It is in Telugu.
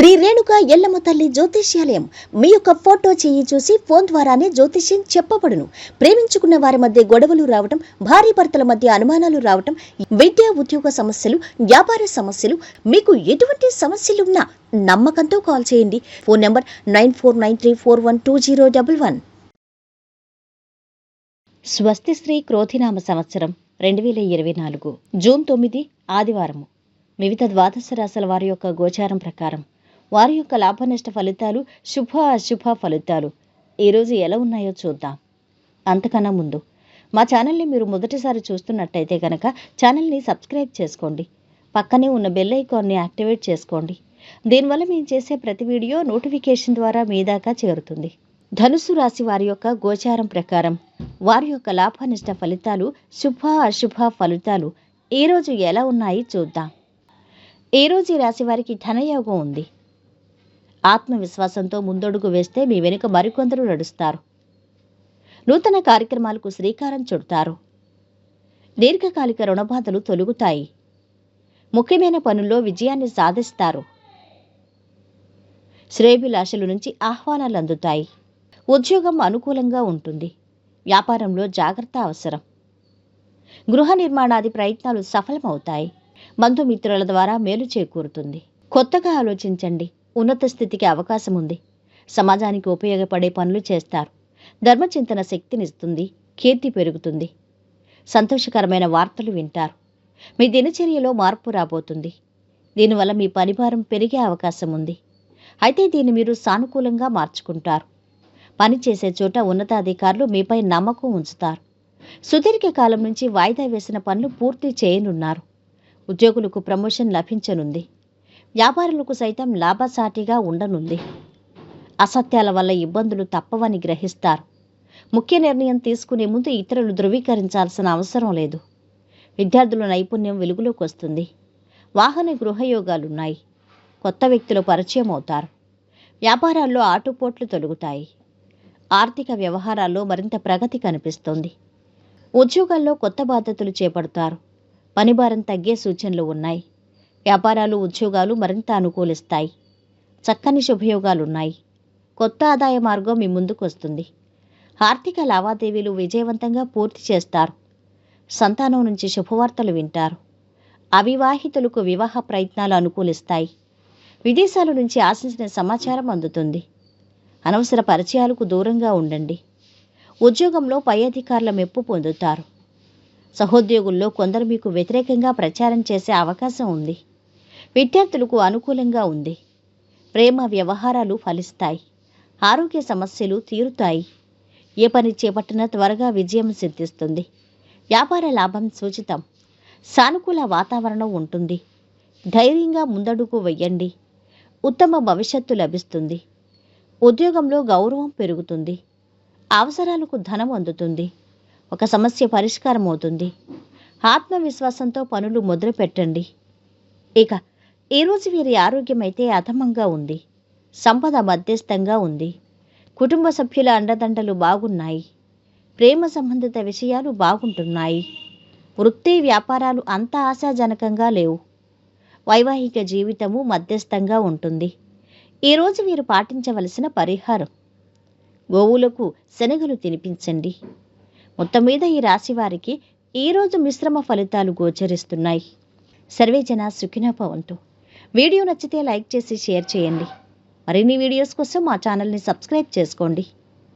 శ్రీ రేణుక ఎల్లమ్మ తల్లి జ్యోతిష్యాలయం మీ యొక్క ఫోటో చేయి చూసి ఫోన్ ద్వారానే జ్యోతిష్యం చెప్పబడును. ప్రేమించుకున్న వారి మధ్య గొడవలు రావటం, భార్య భర్తల మధ్య అనుమానాలు రావటం, విద్యా ఉద్యోగ సమస్యలు, వ్యాపార సమస్యలు, మీకు ఎటువంటి సమస్యలున్నా నమ్మకంతో కాల్ చేయండి. Phone number 9493412011. స్వస్తి శ్రీ క్రోధినామ సంవత్సరం 2024 జూన్ 9 ఆదివారము. వివిధ ద్వాదశ రాశుల వారి యొక్క గోచారం ప్రకారం వారి యొక్క లాభనష్ట ఫలితాలు, శుభ అశుభ ఫలితాలు ఈరోజు ఎలా ఉన్నాయో చూద్దాం. అంతకన్నా ముందు మా ఛానల్ని మీరు మొదటిసారి చూస్తున్నట్టయితే కనుక ఛానల్ని సబ్స్క్రైబ్ చేసుకోండి. పక్కనే ఉన్న బెల్ ఐకాన్ని యాక్టివేట్ చేసుకోండి. దీనివల్ల మేము చేసే ప్రతి వీడియో నోటిఫికేషన్ ద్వారా మీ దాకా చేరుతుంది. ధనుసు రాశి వారి యొక్క గోచారం ప్రకారం వారి యొక్క లాభనష్ట ఫలితాలు, శుభ అశుభ ఫలితాలు ఈరోజు ఎలా ఉన్నాయి చూద్దాం. ఈరోజు ఈ రాశి వారికి ధనయోగం ఉంది. ఆత్మవిశ్వాసంతో ముందడుగు వేస్తే మీ వెనుక మరికొందరు నడుస్తారు. నూతన కార్యక్రమాలకు శ్రీకారం చుడతారు. దీర్ఘకాలిక రుణబాధలు తొలగుతాయి. ముఖ్యమైన పనుల్లో విజయాన్ని సాధిస్తారు. శ్రేయోభిలాషుల నుంచి ఆహ్వానాలు అందుతాయి. ఉద్యోగం అనుకూలంగా ఉంటుంది. వ్యాపారంలో జాగ్రత్త అవసరం. గృహ నిర్మాణాది ప్రయత్నాలు సఫలమవుతాయి. బంధుమిత్రుల ద్వారా మేలు చేకూరుతుంది. కొత్తగా ఆలోచించండి. ఉన్నత స్థితికి అవకాశం ఉంది. సమాజానికి ఉపయోగపడే పనులు చేస్తారు. ధర్మచింతన శక్తినిస్తుంది. కీర్తి పెరుగుతుంది. సంతోషకరమైన వార్తలు వింటారు. మీ దినచర్యలో మార్పు రాబోతుంది. దీనివల్ల మీ పనిభారం పెరిగే అవకాశం ఉంది. అయితే దీన్ని మీరు సానుకూలంగా మార్చుకుంటారు. పని చేసే చోట ఉన్నతాధికారులు మీపై నమ్మకం ఉంచుతారు. సుదీర్ఘ కాలం నుంచి వాయిదా వేసిన పనులు పూర్తి చేయనున్నారు. ఉద్యోగులకు ప్రమోషన్ లభించనుంది. వ్యాపారులకు సైతం లాభసాటిగా ఉండనుంది. అసత్యాల వల్ల ఇబ్బందులు తప్పవని గ్రహిస్తారు. ముఖ్య నిర్ణయం తీసుకునే ముందు ఇతరులు ధృవీకరించాల్సిన అవసరం లేదు. విద్యార్థుల నైపుణ్యం వెలుగులోకి వస్తుంది. వాహన గృహయోగాలున్నాయి. కొత్త వ్యక్తులు పరిచయం అవుతారు. వ్యాపారాల్లో ఆటుపోట్లు తొలగుతాయి. ఆర్థిక వ్యవహారాల్లో మరింత ప్రగతి కనిపిస్తుంది. ఉద్యోగాల్లో కొత్త బాధ్యతలు చేపడతారు. పనిభారం తగ్గే సూచనలు ఉన్నాయి. వ్యాపారాలు, ఉద్యోగాలు మరింత అనుకూలిస్తాయి. చక్కని శుభయోగాలున్నాయి. కొత్త ఆదాయ మార్గం మీ ముందుకు వస్తుంది. ఆర్థిక లావాదేవీలు విజయవంతంగా పూర్తి చేస్తారు. సంతానం నుంచి శుభవార్తలు వింటారు. అవివాహితులకు వివాహ ప్రయత్నాలు అనుకూలిస్తాయి. విదేశాల నుంచి ఆశించిన సమాచారం అందుతుంది. అనవసర పరిచయాలకు దూరంగా ఉండండి. ఉద్యోగంలో పై అధికారుల మెప్పు పొందుతారు. సహోద్యోగుల్లో కొందరు మీకు వ్యతిరేకంగా ప్రచారం చేసే అవకాశం ఉంది. విద్యార్థులకు అనుకూలంగా ఉంది. ప్రేమ వ్యవహారాలు ఫలిస్తాయి. ఆరోగ్య సమస్యలు తీరుతాయి. ఏ పని చేపట్టినా త్వరగా విజయం సిద్ధిస్తుంది. వ్యాపార లాభం సూచితం. సానుకూల వాతావరణం ఉంటుంది. ధైర్యంగా ముందడుగు వెయ్యండి. ఉత్తమ భవిష్యత్తు లభిస్తుంది. ఉద్యోగంలో గౌరవం పెరుగుతుంది. అవసరాలకు ధనం అందుతుంది. ఒక సమస్య పరిష్కారం అవుతుంది. ఆత్మవిశ్వాసంతో పనులు మొదలుపెట్టండి. ఇక ఈరోజు వీరి ఆరోగ్యం అయితే అధమంగా ఉంది. సంపద మధ్యస్థంగా ఉంది. కుటుంబ సభ్యుల అండదండలు బాగున్నాయి. ప్రేమ సంబంధిత విషయాలు బాగుంటున్నాయి. వృత్తి వ్యాపారాలు అంత ఆశాజనకంగా లేవు. వైవాహిక జీవితము మధ్యస్థంగా ఉంటుంది. ఈరోజు వీరు పాటించవలసిన పరిహారం: గోవులకు శనగలు తినిపించండి. మొత్తం మీద ఈ రాశి వారికి ఈరోజు మిశ్రమ ఫలితాలు గోచరిస్తున్నాయి. సర్వేజన సుఖినో భవంతు. వీడియో నచ్చితే లైక్ చేసి షేర్ చేయండి. మరిన్ని వీడియోస్ కోసం మా ఛానల్ని సబ్స్క్రైబ్ చేసుకోండి.